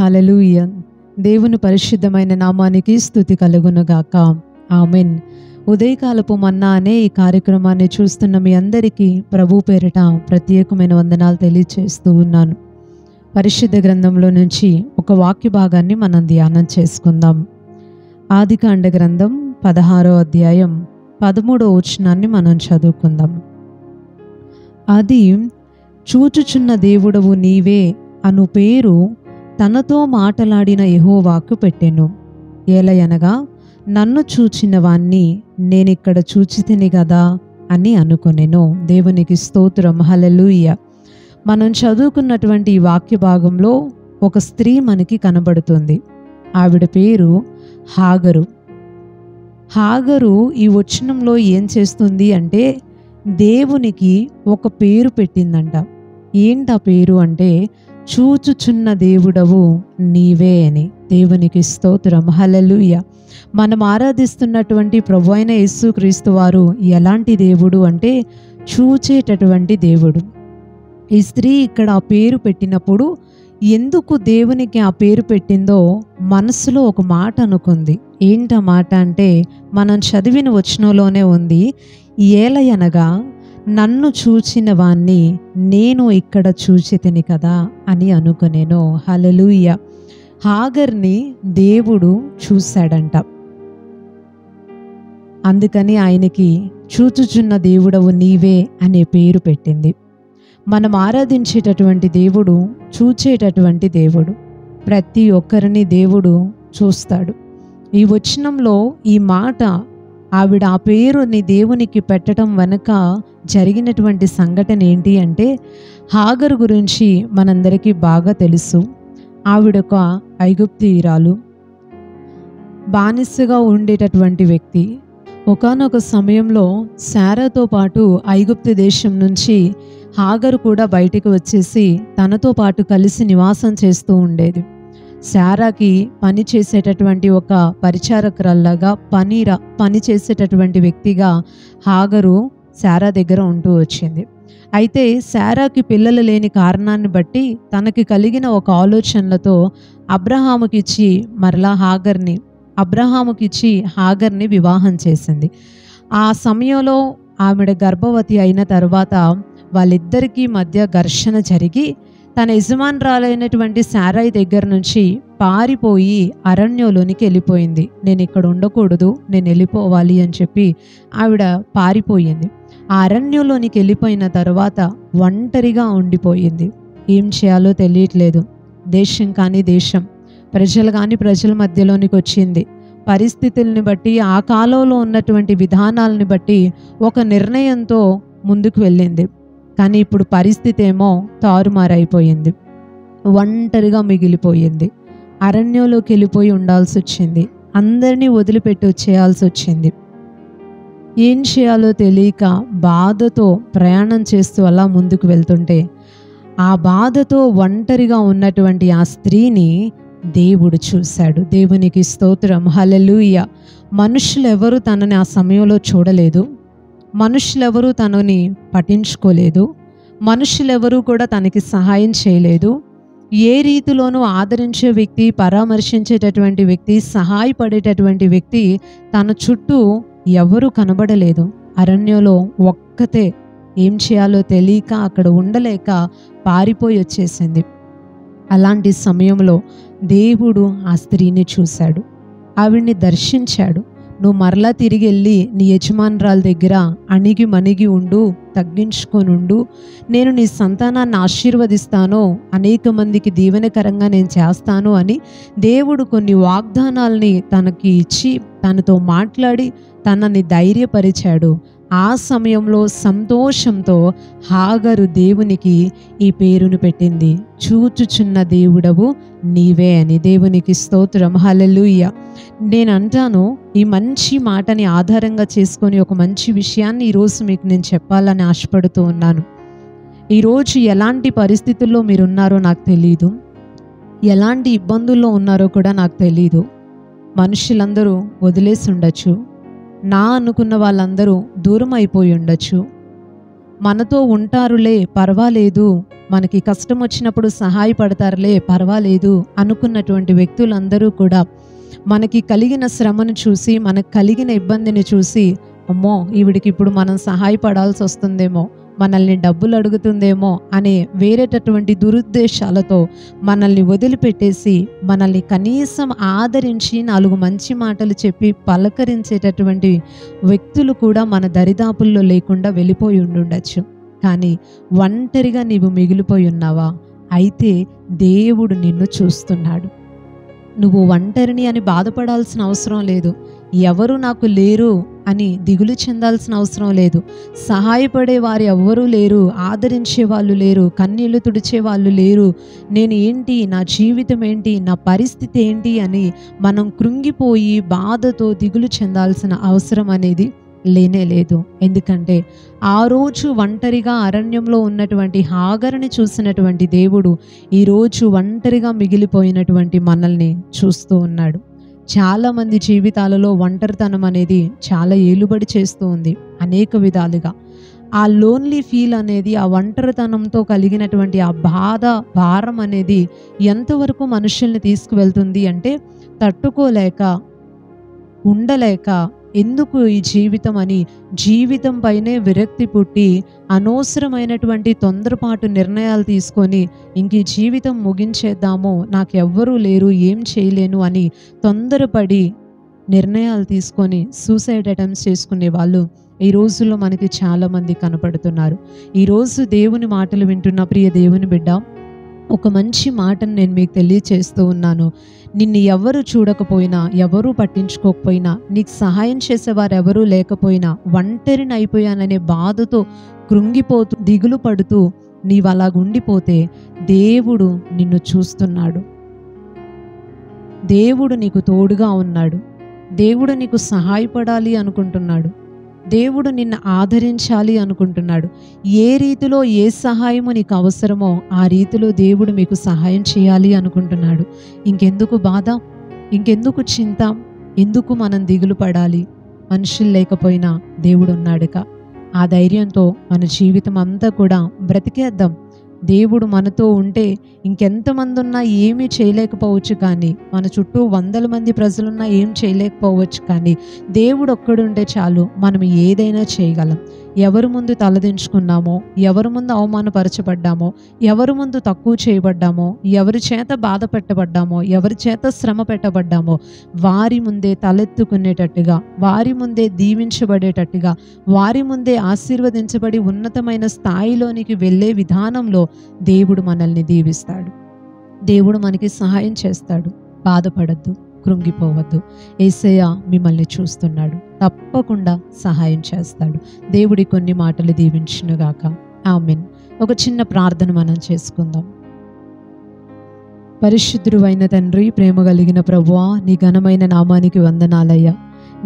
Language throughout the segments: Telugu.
హల్లెలూయా. దేవుని పరిశుద్ధమైన నామానికి స్తుతి కలుగునుగాక. ఆమెన్. ఉదయకాలపు మన్నా అనే ఈ కార్యక్రమాన్ని చూస్తున్న మీ అందరికీ ప్రభు పేరిట ప్రత్యేకమైన వందనాలు తెలియచేస్తూ ఉన్నాను. పరిశుద్ధ గ్రంథంలో నుంచి ఒక వాక్య భాగాన్ని మనం ధ్యానం చేసుకుందాం. ఆదికాండ గ్రంథం 16వ అధ్యాయం 13వ వచనాన్ని మనం చదువుకుందాం. అది చూచుచున్న దేవుడవు నీవే అను పేరు తనతో మాటలాడిన యెహోవాకు పెట్టెను. ఏలయనగా నన్ను చూచిన వాణ్ణి నేనిక్కడ చూచితిని గదా అని అనుకొనెను. దేవునికి స్తోత్రం. హల్లెలూయా. మనం చదువుకున్నటువంటి ఈ వాక్య భాగంలో ఒక స్త్రీ మనకి కనబడుతుంది. ఆవిడ పేరు హాగరు. హాగరు ఈ వచనంలో ఏం చేస్తుంది అంటే దేవునికి ఒక పేరు పెట్టిందంట. ఏంటా పేరు అంటే చూచుచున్న దేవుడవు నీవే అని. దేవునికి స్తోత్రం. హల్లెలూయా. మనం ఆరాధిస్తున్నటువంటి ప్రభు అయిన యేసుక్రీస్తు వారు ఎలాంటి దేవుడు అంటే చూచేటటువంటి దేవుడు. ఈ స్త్రీ ఇక్కడ ఆ పేరు పెట్టినప్పుడు ఎందుకు దేవునికి ఆ పేరు పెట్టిందో మనసులో ఒక మాట అనుకుంది. ఏంటా మాట అంటే మనం చదివిన వచనంలోనే ఉంది. ఏలయనగా నన్ను చూచిన వాణ్ణి నేను ఇక్కడ చూచితిని కదా అని అనుకునేను. హల్లెలూయా. హాగర్ని దేవుడు చూశాడంట. అందుకని ఆయనకి చూచుచున్న దేవుడవు నీవే అనే పేరు పెట్టింది. మనం ఆరాధించేటటువంటి దేవుడు చూచేటటువంటి దేవుడు. ప్రతి ఒక్కరిని దేవుడు చూస్తాడు. ఈ వచనంలో ఈ మాట ఆవిడ ఆ పేరుని దేవునికి పెట్టడం వెనుక జరిగినటువంటి సంఘటన ఏంటి అంటే హాగరు గురించి మనందరికీ బాగా తెలుసు. ఆవిడొక ఐగుప్తీయురాలు, బానిసగా ఉండేటటువంటి వ్యక్తి. ఒకానొక సమయంలో శారాతో పాటు ఐగుప్తు దేశం నుంచి హాగరు కూడా బయటికి వచ్చేసి తనతో పాటు కలిసి నివాసం చేస్తూ ఉండేది. శారాకి పని చేసేటటువంటి ఒక పరిచారకురాల్లాగా పని చేసేటటువంటి వ్యక్తిగా హాగరు శారా దగ్గర ఉంటూ వచ్చింది. అయితే శారాకి పిల్లలు లేని కారణాన్ని బట్టి తనకి కలిగిన ఒక ఆలోచనలతో అబ్రహాముకిచ్చి హాగర్ని వివాహం చేసింది. ఆ సమయంలో ఆవిడ గర్భవతి అయిన తర్వాత వాళ్ళిద్దరికీ మధ్య ఘర్షణ జరిగి తన యజమానురాలైనటువంటి శారై దగ్గర నుంచి పారిపోయి అరణ్యంలోనికి వెళ్ళిపోయింది. నేను ఇక్కడ ఉండకూడదు, నేను వెళ్ళిపోవాలి అని చెప్పి ఆవిడ పారిపోయింది. ఆ అరణ్యంలోనికి వెళ్ళిపోయిన తర్వాత ఒంటరిగా ఉండిపోయింది. ఏం చేయాలో తెలియట్లేదు. దేశం కాని దేశం, ప్రజలు కాని ప్రజల మధ్యలోనికి వచ్చింది. పరిస్థితుల్ని బట్టి ఆ కాలంలో ఉన్నటువంటి విధానాలని బట్టి ఒక నిర్ణయంతో ముందుకు వెళ్ళింది. కానీ ఇప్పుడు పరిస్థితి ఏమో తారుమారైపోయింది. ఒంటరిగా మిగిలిపోయింది. అరణ్యంలోకి వెళ్ళిపోయి ఉండాల్సి వచ్చింది. అందరినీ వదిలిపెట్టి వచ్చేయాల్సి వచ్చింది. ఏం చేయాలో తెలియక బాధతో ప్రయాణం చేస్తూ అలా ముందుకు వెళ్తుంటే ఆ బాధతో ఒంటరిగా ఉన్నటువంటి ఆ స్త్రీని దేవుడు చూశాడు. దేవునికి స్తోత్రం. హల్లెలూయా. మనుషులెవరూ తనని ఆ సమయంలో చూడలేదు. మనుషులెవరూ తనని పట్టించుకోలేదు. మనుషులెవరూ కూడా తనకి సహాయం చేయలేదు. ఏ రీతిలోనూ ఆదరించే వ్యక్తి, పరామర్శించేటటువంటి వ్యక్తి, సహాయపడేటటువంటి వ్యక్తి తన చుట్టూ ఎవరూ కనబడలేదు. అరణ్యంలో ఒక్కతే ఏం చేయాలో తెలియక అక్కడ ఉండలేక పారిపోయి వచ్చేసింది. అలాంటి సమయంలో దేవుడు ఆ స్త్రీని చూశాడు. ఆవిడ్ని దర్శించాడు. నువ్వు మరలా తిరిగి వెళ్ళి నీ యజమానురాల దగ్గర అణిగి మణిగి ఉండు, తగ్గించుకొని ఉండు. నేను నీ సంతానాన్ని ఆశీర్వదిస్తాను, అనేక మందికి దీవెనకరంగా నేను చేస్తాను అని దేవుడు కొన్ని వాగ్దానాల్ని తనకి ఇచ్చి తనతో మాట్లాడి తనని ధైర్యపరిచాడు. ఆ సమయంలో సంతోషంతో హాగరు దేవునికి ఈ పేరును పెట్టింది, చూచుచున్న దేవుడవు నీవే అని. దేవునికి స్తోత్రం. హల్లెలూయా. నేను అంటాను, ఈ మంచి మాటని ఆధారంగా చేసుకొని ఒక మంచి విషయాన్ని ఈరోజు మీకు నేను చెప్పాలని ఆశపడుతూ ఉన్నాను. ఈరోజు ఎలాంటి పరిస్థితుల్లో మీరున్నారో నాకు తెలీదు, ఎలాంటి ఇబ్బందుల్లో ఉన్నారో కూడా నాకు తెలీదు. మనుషులందరూ వదిలేసి ఉండొచ్చు, నా అనుకున్న వాళ్ళందరూ దూరం అయిపోయి ఉండొచ్చు. మనతో ఉంటారులే పర్వాలేదు, మనకి కష్టం వచ్చినప్పుడు సహాయపడతారులే పర్వాలేదు అనుకున్నటువంటి వ్యక్తులందరూ కూడా మనకి కలిగిన శ్రమను చూసి, మనకు కలిగిన ఇబ్బందిని చూసి, అమ్మో ఈవిడికి ఇప్పుడు మనం సహాయపడాల్సి వస్తుందేమో, మనల్ని డబ్బులు అడుగుతుందేమో అనే వేరేటటువంటి దురుద్దేశాలతో మనల్ని వదిలిపెట్టేసి, మనల్ని కనీసం ఆదరించి 4 మంచి మాటలు చెప్పి పలకరించేటటువంటి వ్యక్తులు కూడా మన దరిదాపుల్లో లేకుండా వెళ్ళిపోయి ఉండుండొచ్చు. కానీ ఒంటరిగా నీవు మిగిలిపోయి ఉన్నావా? అయితే దేవుడు నిన్ను చూస్తున్నాడు. నువ్వు ఒంటరిని అని బాధపడాల్సిన అవసరం లేదు. ఎవరు నాకు లేరు అని దిగులు చెందాల్సిన అవసరం లేదు. సహాయపడే వారు ఎవ్వరూ లేరు, ఆదరించే వాళ్ళు లేరు, కన్నీళ్లు తుడిచే వాళ్ళు లేరు, నేను ఏంటి, నా జీవితం ఏంటి, నా పరిస్థితి ఏంటి అని మనం కృంగిపోయి బాధతో దిగులు చెందాల్సిన అవసరం అనేది లేనే లేదు. ఎందుకంటే ఆ రోజు ఒంటరిగా అరణ్యంలో ఉన్నటువంటి హాగరుని చూసినటువంటి దేవుడు ఈరోజు ఒంటరిగా మిగిలిపోయినటువంటి మనల్ని చూస్తూ ఉన్నాడు. చాలామంది జీవితాలలో ఒంటరితనం అనేది చాలా ఏలుబడి చేస్తూ ఉంది అనేక విధాలుగా. ఆ లోన్లీ ఫీల్ అనేది, ఆ ఒంటరితనంతో కలిగినటువంటి ఆ బాధ, భారం అనేది ఎంతవరకు మనుషుల్ని తీసుకువెళ్తుంది అంటే, తట్టుకోలేక, ఉండలేక, ఎందుకు ఈ జీవితం అని జీవితం పైనే విరక్తి పుట్టి అనవసరమైనటువంటి తొందరపాటు నిర్ణయాలు తీసుకొని ఇంక ఈ జీవితం ముగించేద్దాము, నాకెవ్వరూ లేరు, ఏం చేయలేను అని తొందరపడి నిర్ణయాలు తీసుకొని సూసైడ్ అటెంప్ట్స్ చేసుకునే వాళ్ళు ఈ రోజుల్లో మనకి చాలామంది కనపడుతున్నారు. ఈరోజు దేవుని మాటలు వింటున్న ప్రియ దేవుని బిడ్డ, ఒక మంచి మాటను నేను మీకు తెలియచేస్తూ ఉన్నాను. నిన్ను ఎవరు చూడకపోయినా, ఎవరూ పట్టించుకోకపోయినా, నీకు సహాయం చేసేవారు ఎవరూ లేకపోయినా, ఒంటరిని అయిపోయాననే బాధతో కృంగిపోతూ దిగులు పడుతూ నీవు అలాగుండిపోతే దేవుడు నిన్ను చూస్తున్నాడు. దేవుడు నీకు తోడుగా ఉన్నాడు. దేవుడు నీకు సహాయపడాలి అనుకుంటున్నాడు. దేవుడు నిన్ను ఆదరించాలి అనుకుంటున్నాడు. ఏ రీతిలో ఏ సహాయము నీకు అవసరమో ఆ రీతిలో దేవుడు మీకు సహాయం చేయాలి అనుకుంటున్నాడు. ఇంకెందుకు బాధ, ఇంకెందుకు చింత, ఎందుకు మనం దిగులు పడాలి? మనుషులు లేకపోయినా దేవుడు ఉన్నాడుక. ఆ ధైర్యంతో మన జీవితం అంతా కూడా బ్రతికేద్దాం. దేవుడు మనతో ఉంటే ఇంకెంతమంది ఉన్నా ఏమీ చేయలేకపోవచ్చు, కానీ మన చుట్టూ 100 మంది ప్రజలున్నా ఏం చేయలేకపోవచ్చు, కానీ దేవుడు ఒక్కడుంటే చాలు, మనం ఏదైనా చేయగలం. ఎవరి ముందు తలదించుకున్నామో, ఎవరి ముందు అవమానపరచబడ్డామో, ఎవరి ముందు తక్కువ చేయబడ్డామో, ఎవరి చేత బాధ పెట్టబడ్డామో, ఎవరి చేత శ్రమ పెట్టబడ్డామో వారి ముందే తలెత్తుకునేటట్టుగా, వారి ముందే దీవించబడేటట్టుగా, వారి ముందే ఆశీర్వదించబడి ఉన్నతమైన స్థాయిలోనికి వెళ్ళే విధానంలో దేవుడు మనల్ని దీవిస్తాడు. దేవుడు మనకి సహాయం చేస్తాడు. బాధపడద్దు, కృంగిపోవద్దు. యేసయ్య మిమ్మల్ని చూస్తున్నాడు, తప్పకుండా సహాయం చేస్తాడు. దేవుడి కొన్ని మాటలు దీవించునుగాక. ఆమేన్. ఒక చిన్న ప్రార్థన మనం చేసుకుందాం. పరిశుద్ధుడు అయిన తండ్రి, ప్రేమ కలిగిన ప్రభువా, నీ ఘనమైన నామానికి వందనాలయ్యా.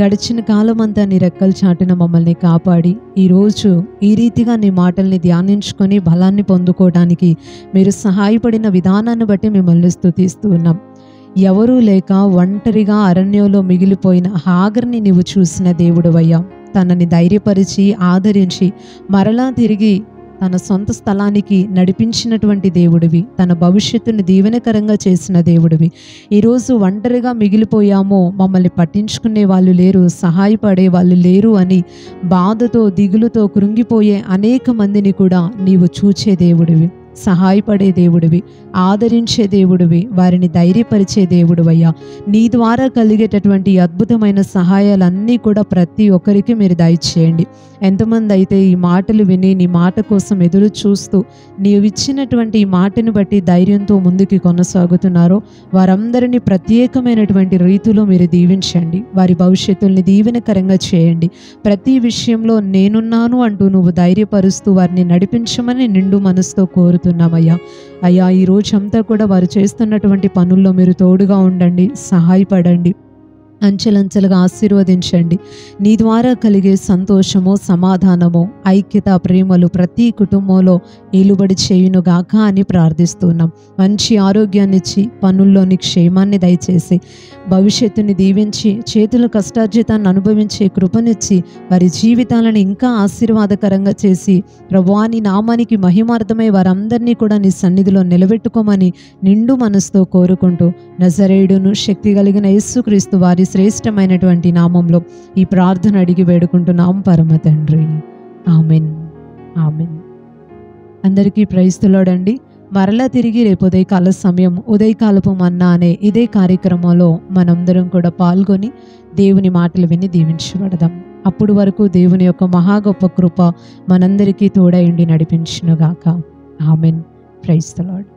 గడిచిన కాలమంతా నీ రెక్కల చాటున మమ్మల్ని కాపాడి ఈరోజు ఈ రీతిగా నీ మాటల్ని ధ్యానించుకొని బలాన్ని పొందుకోవడానికి మీరు సహాయపడిన విధానాన్ని బట్టి మిమ్మల్ని స్తుతిస్తూ ఉన్నాం. ఎవరూ లేక ఒంటరిగా అరణ్యంలో మిగిలిపోయిన హాగర్ని నీవు చూసిన దేవుడవయ్యా. తనని ధైర్యపరిచి ఆదరించి మరలా తిరిగి తన సొంత స్థలానికి నడిపించినటువంటి దేవుడివి, తన భవిష్యత్తుని దీవెనకరంగా చేసిన దేవుడివి. ఈరోజు ఒంటరిగా మిగిలిపోయామో, మమ్మల్ని పట్టించుకునే వాళ్ళు లేరు, సహాయపడే వాళ్ళు లేరు అని బాధతో దిగులుతో కృంగిపోయే అనేక మందిని కూడా నీవు చూచే దేవుడివి, సహాయపడే దేవుడివి, ఆదరించే దేవుడివి, వారిని ధైర్యపరిచే దేవుడివయ్యా. నీ ద్వారా కలిగేటటువంటి అద్భుతమైన సహాయాలన్నీ కూడా ప్రతి ఒక్కరికి మీరు దయచేయండి. ఎంతమంది అయితే ఈ మాటలు విని నీ మాట కోసం ఎదురు చూస్తూ నీవు ఇచ్చినటువంటి ఈ మాటను బట్టి ధైర్యంతో ముందుకు కొనసాగుతున్నారో వారందరినీ ప్రత్యేకమైనటువంటి రీతిలో మీరు దీవించండి. వారి భవిష్యత్తుల్ని దీవెనకరంగా చేయండి. ప్రతి విషయంలో నేనున్నాను అంటూ నువ్వు ధైర్యపరుస్తూ వారిని నడిపించమని నిండు మనసుతో కోరుతున్నామయ్యా. అయ్యా, ఈ రోజంతా కూడా వారు చేస్తున్నటువంటి పనుల్లో మీరు తోడుగా ఉండండి, సహాయపడండి. అంచెలంచెలుగా ఆశీర్వదించండి. నీ ద్వారా కలిగే సంతోషము, సమాధానము, ఐక్యత, ప్రేమలు ప్రతి కుటుంబంలో ఏలుబడి చేయునుగాక అని ప్రార్థిస్తున్నాం. మంచి ఆరోగ్యాన్ని ఇచ్చి, పనుల్లోని క్షేమాన్ని దయచేసి, భవిష్యత్తుని దీవించి, చేతుల కష్టార్జితాన్ని అనుభవించే కృపనిచ్చి, వారి జీవితాలను ఇంకా ఆశీర్వాదకరంగా చేసి, ప్రభువా నీ నామానికి మహిమార్థమై వారందరినీ కూడా నీ సన్నిధిలో నిలబెట్టుకోమని నిండు మనసుతో కోరుకుంటూ, నజరేయుడును శక్తి కలిగిన యేసుక్రీస్తు వారి శ్రేష్టమైనటువంటి నామంలో ఈ ప్రార్థన అడిగి వేడుకుంటున్నాం పరమ తండ్రి. Amen, amen. అందరికీ ప్రైజ్ ది లార్డ్ అండి. మరలా తిరిగి రేపు ఉదయకాల సమయం ఉదయకాలపు మన్నా అనే ఇదే కార్యక్రమంలో మనందరం కూడా పాల్గొని దేవుని మాటలు విని దీవించబడదాం. అప్పుడు వరకు దేవుని యొక్క మహా గొప్ప కృప మనందరికీ తోడై ఉండి నడిపించునుగాక. ఆమెన్. Praise the lord.